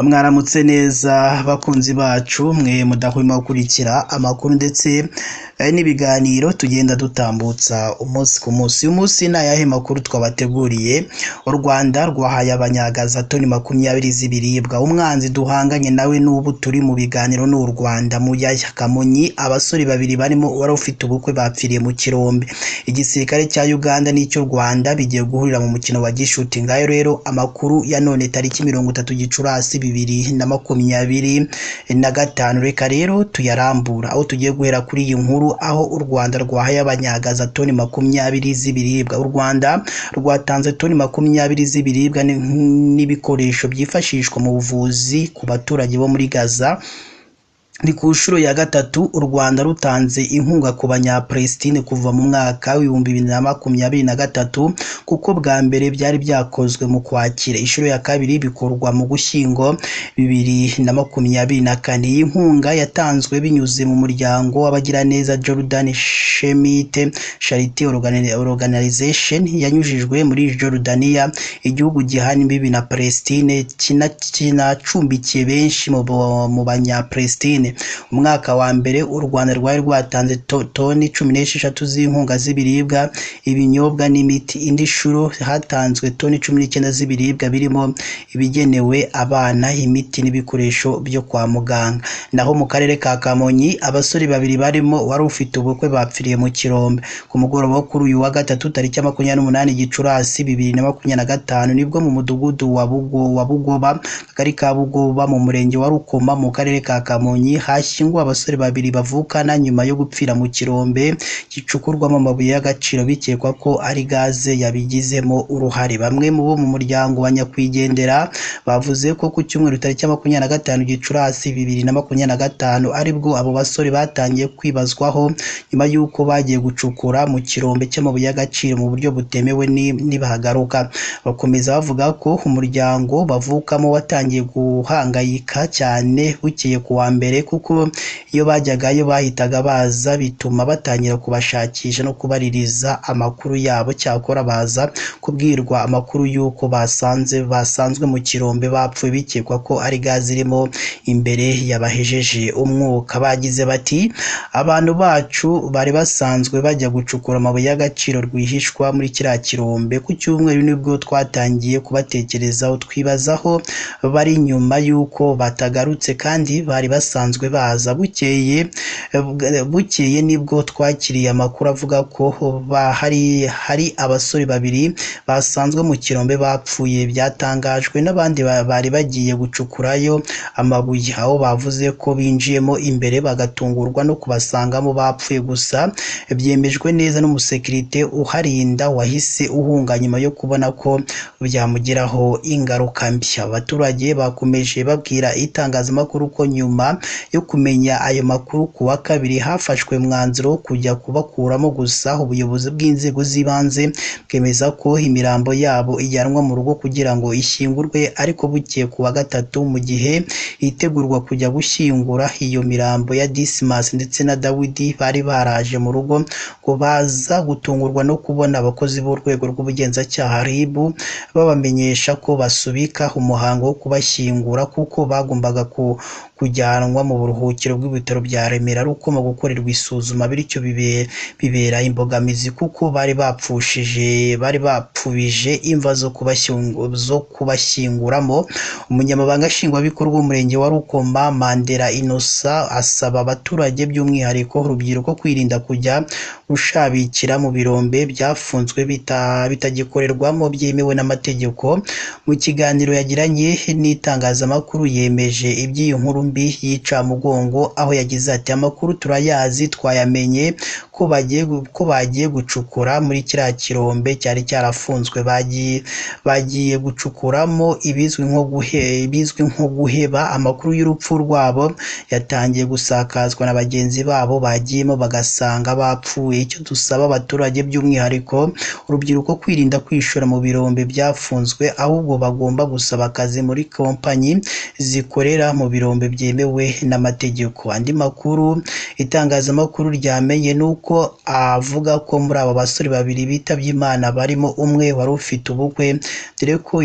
Mwaramutse neza bakunzi bacu mwe mudahwema gukurikira amakuru ndetse n'ibiganiro tugenda dutambutsa umunsi ku munsi. Uyu munsi ni ayahe makuru twabateguriye? U Rwanda rwahaye abanyagaza toni 20 z'ibiribwa. Umwanzi duhanganye nawe n'ubu turi mu biganiro n'u Rwanda mu Kamonyi. Abasore babiri barimo wari ufite ubukwe bapfiriye mu kirombe. Igisirikare cya Uganda n'icyo Rwanda bigiye guhurira mu mukino wa gishuti. Ngayo rero amakuru ya none tariki 30 Gicurasi 2025. Reka rero tuyarambura aho tugiye guhera kuri iyi nkuru, aho u Rwanda rwahaye abanyagaza toni 20 z'ibiribwa. U Rwanda rwatanze toni 20 z'ibiribwa n'ibikoresho byifashishwa mu buvuzi ku baturage bo muri Gaza. Ni ku nshuro ya gatatu u Rwanda rutanze inkunga ku banyapalestine kuva mu mwaka w'ibihumbi 2023, kuko bwa mbere byari byakozwe mu Kwakira. Inshuro ya kabiri bikorwa mu Gushyingo 2024. Iyi nkunga yatanzwe binyuze mu muryango w'abagiraneza Jordan Shemite Charity Organization, yanyujijwe muri Jordania, igihugu gihana imbibi na Palestine kinacumbikiye benshi mu banyapalestine. Umwaka wa mbere u Rwanda rwari rwatanze toni 16 z'inkunga z'ibiribwa, ibinyobwa n'imiti. Indi shuro hatanzwe toni 19 z'ibiribwa birimo ibigenewe abana, imiti n'ibikoresho byo kwa muganga. Naho mu karere ka Kamonyi, abasore babiri barimo wari ufite ubukwe bapfiriye mu kirombe. Ku mugoroba wo kuri uyu wa gatatu tariki 28 Gicurasi 2025 nibwo mu mudugudu wa Bugoba, akagari ka Bugoba, mu murenge wa Rukoma, mu karere ka Kamonyi, hashyinguwe abasore babiri bavukana nyuma yo gupfira mu kirombe gicukurwamo amabuye y'agaciro, bikekwa ko ari gaze yabigizemo uruhare. Bamwe mu bo mu muryango wa nyakwigendera bavuze ko ku cyumweru tariki 25 Gicurasi 2025 aribwo abo basore batangiye kwibazwaho nyuma y'uko bagiye gucukura mu kirombe cy'amabuye y'agaciro mu buryo butemewe nibahagaruka. Bakomeza bavuga ko umuryango bavukamo watangiye guhangayika cyane bukeye ku wa mbere, kuko iyo bajyagayo bahitaga baza, bituma batangira kubashakisha no kubaririza amakuru yabo. Cyakora baza kubwirwa amakuru y'uko basanzwe mu kirombe bapfuye, bikekwa ko ari gaze irimo imbere yabahejeje umwuka. Bagize bati abantu bacu bari basanzwe bajya gucukura amabuye y'agaciro rwihishwa muri kiriya kirombe. Ku cyumweru nibwo twatangiye kubatekerezaho, twibazaho bari nyuma y'uko batagarutse kandi bari basanzwe baza. Bukeye nibwo twakiriye amakuru avuga ko hari abasore babiri basanzwe mu kirombe bapfuye. Byatangajwe n'abandi bari bagiye gucukurayo amabuye, aho bavuze ko binjiyemo imbere bagatungurwa no kubasangamo bapfuye. Gusa byemejwe neza n'umusekirite uharinda wahise uhunga nyuma yo kubona ko byamugiraho ingaruka mbi. Abaturage bakomeje babwira itangazamakuru ko nyuma yo kumenya ayo makuru ku wa kabiri hafashwe mwanzuro wo kujya kubakuramo. Gusa ubuyobozi bw'inzego z'ibanze bwemeza ko imirambo yabo ijyanwa mu rugo kugira ngo ishyingurwe, ariko bukeye ku wa gatatu mu gihe yitegurwa kujya gushyingura iyo mirambo ya Dismas ndetse na Dawidi bari baraje mu rugo, ngo baza gutungurwa no kubona abakozi b'urwego rw'ubugenzacyaha RIB babamenyesha ko basubika umuhango wo kubashyingura, kuko bagombaga kujyanwa mu buruhukiro bw'ibitaro bya Remera Rukoma gukorerwa isuzuma, bityo bibera imbogamizi kuko bari bapfubije imva zo kubashyinguramo. Umunyamabanga nshingwabikorwa w'umurenge wa Rukoma Mandela Innocent asaba abaturage by'umwihariko urubyiruko kwirinda kujya gushabikira mu birombe byafunzwe bitagikorerwamo byemewe n'amategeko. Mu kiganiro yagiranye n'itangazamakuru yemeje iby'iyi nkuru mbi yicamugongo, aho yagize ati amakuru turayazi, twayamenye ko bagiye gucukura muri kiriya kirombe cyari cyarafunzwe. Bagiye gucukuramo ibizwi nko guheba. Amakuru y'urupfu rwabo yatangiye gusakazwa na bagenzi babo bagiyemo bagasanga bapfuye. Icyo dusaba abaturage by'umwihariko urubyiruko kwirinda kwishora mu birombe byafunzwe, ahubwo bagomba gusaba akazi muri kompanyi zikorera mu birombe byemewe n'amategeko. Andi makuru itangazamakuru ryamenye nuko ko avuga ko muri abo basore babiri bitabye Imana barimo umwe wari ufite ubukwe, dore ko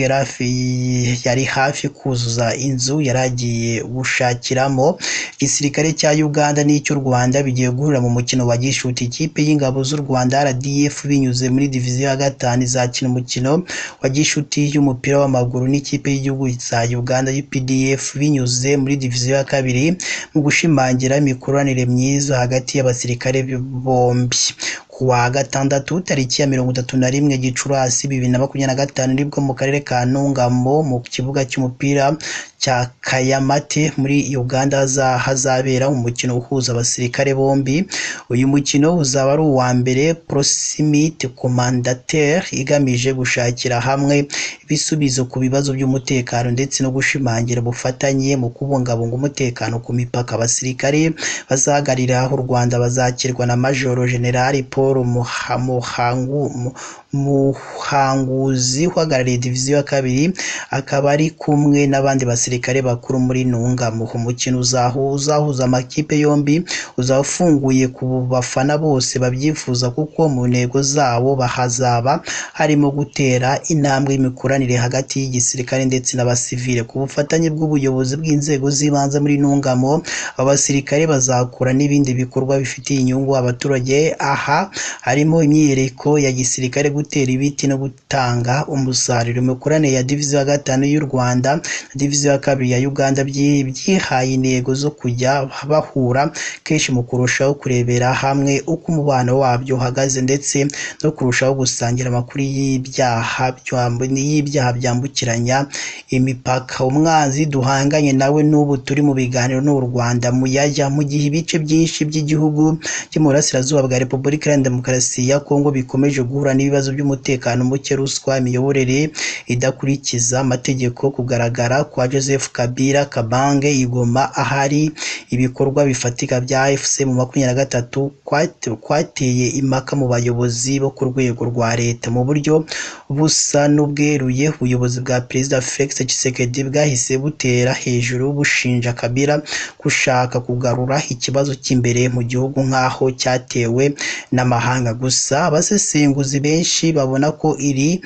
yari hafi kuzuza inzu yari agiye gushakiramo. Igisirikare cya Uganda n'icy'u Rwanda bigiye guhurira mu mukino wa gishuti. Ikipe y'ingabo z'u Rwanda RDF binyuze muri diviziyo ya gatanu izakina umukino wa gishuti y'umupira w'amaguru n'ikipe y'igihugu za Uganda UPDF binyuze muri diviziyo ya kabiri mu gushimangira imikoranire myiza hagati y'abasirikare bombi. Kuwa gatandatu tariki ya 31 Gicurasi 2025 nibwo mu karere ka Ntungamo mu kibuga cy'umupira cya Kayamate muri Uganda hazabera umukino uhuza abasirikare bombi. Uyu mukino uzaba ari uwa mbere proximité commandateur igamije gushakira hamwe ibisubizo ku bibazo by'umutekano ndetse no gushimangira ubufatanye mu kubungabunga umutekano ku mipaka. Abasirikare bazahagararira u Rwanda bazakirwa na Major General Paul Muhanguzi uhagarariye diviziyo ya kabiri, akaba ari kumwe n'abandi basirikare bakuru muri Ntungamo. Umukino uzahuza amakipe yombi uzaba ufunguye ku bafana bose babyifuza, kuko mu ntego zabo hazaba harimo gutera intambwe y'imikoranire hagati y'igisirikare ndetse n'abasivile. Ku bufatanye bw'ubuyobozi bw'inzego z'ibanze muri Ntungamo, abasirikare bazakora n'ibindi bikorwa bifitiye inyungu abaturage. Aha harimo imyiyereko ya gisirikare, gutera ibiti no gutanga umusaruro. Imikoranire ya diviziyo ya gatanu y'u Rwanda na diviziyo ya kabiri ya Uganda byihaye intego zo kujya bahura kenshi mu kurushaho kurebera hamwe uko umubano wabyo uhagaze ndetse no kurushaho gusangira amakuru y'ibyaha byambukiranya imipaka. Umwanzi duhanganye nawe n'ubu turi mu biganiro n'u Rwanda Muyaya, mu gihe ibice byinshi by'igihugu cyo mu burasirazuba bwa Repubulika Iharanira Demokarasi ya Kongo bikomeje guhura n'ibibazo by'umutekano muke, ruswa, imiyoborere idakurikiza amategeko. Kugaragara kwa Joseph Kabila Kabange Igoma ahari ibikorwa bifatika bya AFC mu 23 kwateye impaka mu bayobozi bo ku rwego rwa leta. Mu buryo busa n'ubweruye, ubuyobozi bwa Perezida Felix Tshisekedi bwahise butera hejuru bushinja Kabila gushaka kugarura ikibazo cy'imbere mu gihugu nk'aho cyatewe n'amahanga. Gusa abasesenguzi benshi babona ko iri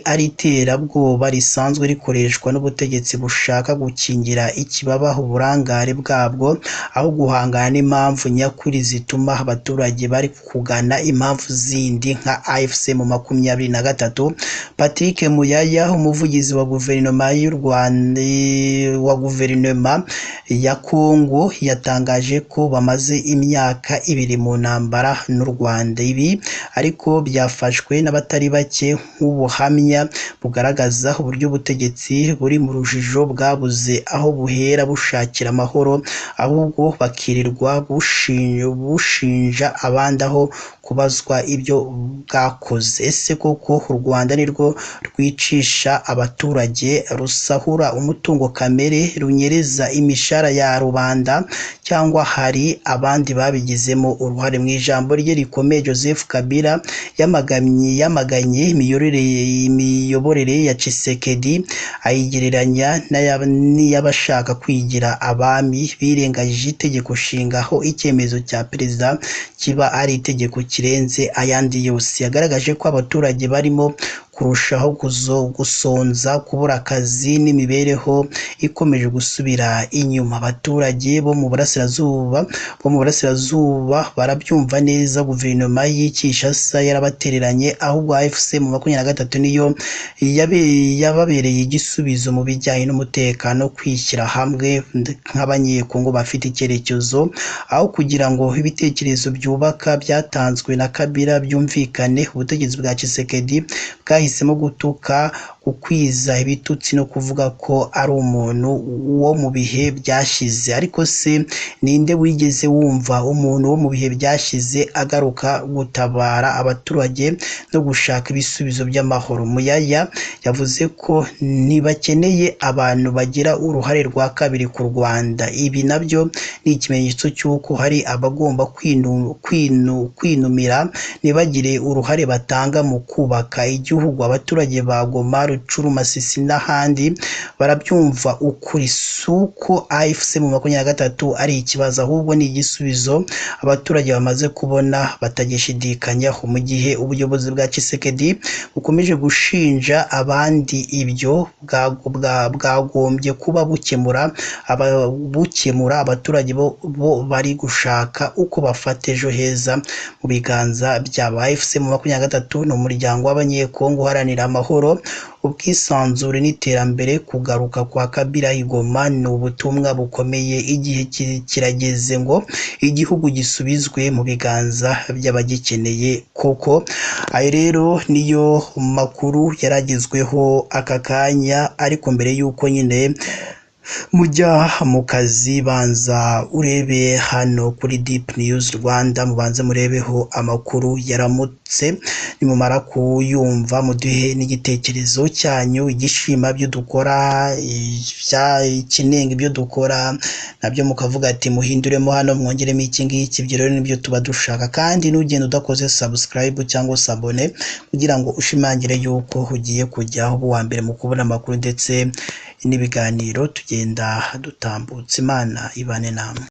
ari iterabwoba risanzwe rikoreshwa n'ubutegetsi bushaka gukingira ikibaba uburangare bwabwo, aho guhangana n'impamvu nyakuri zituma abaturage bari kugana impamvu zindi nka AFC mu 23. Patrick Muyaya, umuvugizi wa guverinoma y'u Rwanda ya Kongo, yatangaje ko bamaze imyaka 2 mu ntambara n'u Rwanda. Ibi ariko byafashwe n'abatari bake nk'ubuhamya bugaragaza uburyo ubutegetsi buri mu rujijo bwabuze aho buhera bushakira amahoro, ahubwo bakirirwa bushinja abandi aho kubazwa ibyo bwakoze. Ese koko u Rwanda nirwo rwicisha abaturage, rusahura umutungo kamere, runyereza imishahara ya rubanda, cyangwa hari abandi babigizemo uruhare? Mu ijambo rye rikomeye, Joseph Kabila yamaganye imiyoborere ya Tshisekedi, ayigereranya n'iy'abashaka kwigira abami birengagije itegeko nshinga, aho icyemezo cya perezida kiba ari itegeko kirenze ayandi yose. Yagaragaje ko abaturage barimo kurushaho gusonza, kubura akazi n'imibereho ikomeje gusubira inyuma. Abaturage bo mu burasirazuba barabyumva neza. Guverinoma y'Kinshasa yarabatereranye, ahubwo AFC mu 23 niyo yababereye igisubizo mu bijyanye n'umutekano, kwishyira hamwe nk'abanyekongo bafite icyerekezo, aho kugira ngo ibitekerezo byubaka byatanzwe na Kabila byumvikane. Ubutegetsi bwa Tshisekedi bwahisemo gutuka, gukwiza ibitutsi no kuvuga ko ari umuntu wo mu bihe byashize. Ariko se ninde wigeze wumva umuntu wo mu bihe byashize agaruka gutabara abaturage no gushaka ibisubizo by'amahoro? Muyaya yavuze ko ntibakeneye abantu bagira uruhare rwa kabiri ku Rwanda. Ibi nabyo ni ikimenyetso cy'uko hari abagomba kwinumira ntibagire uruhare batanga mu kubaka igihugu. Abaturage ba Goma, Rucuru, Masisi n'ahandi barabyumva ukuri, suko AFC mu 23 ari ikibazo ahubwo ni igisubizo abaturage bamaze kubona batagishidikanyaho, mu gihe ubuyobozi bwa Tshisekedi bukomeje gushinja abandi ibyo bwagombye kuba bukemura abaturage bo bari gushaka uko bafata ejo heza mu biganza byabo. AFC mu 23 ni umuryango w'abanyekongo uharanira amahoro, ubwisanzure n'iterambere. Kugaruka kwa Kabila i Goma ni ubutumwa bukomeye, igihe kirageze ngo igihugu gisubizwe mu biganza by'abagikeneye koko. Ayo rero niyo makuru yaragezweho aka kanya, ariko mbere y'uko nyine mujya mu kazi banza urebe hano kuri Deep News Rwanda, mubanze murebeho amakuru yaramutse, nimumara kuyumva muduhe n'igitekerezo cyanyu, igishima byo dukora, ikinenga ibyo dukora nabyo mukavuga ati muhinduremo hano mwongeremo iki ngiki. Ibyo rero nibyo tuba dushaka, kandi n'ugenda udakoze subscribe cyangwa sabone kugira ngo ushimangire yuko ugiye kujyaho uwa mbere mu kubona amakuru ndetse n'ibiganiro tugenda dutambutsa. Imana ibane namwe.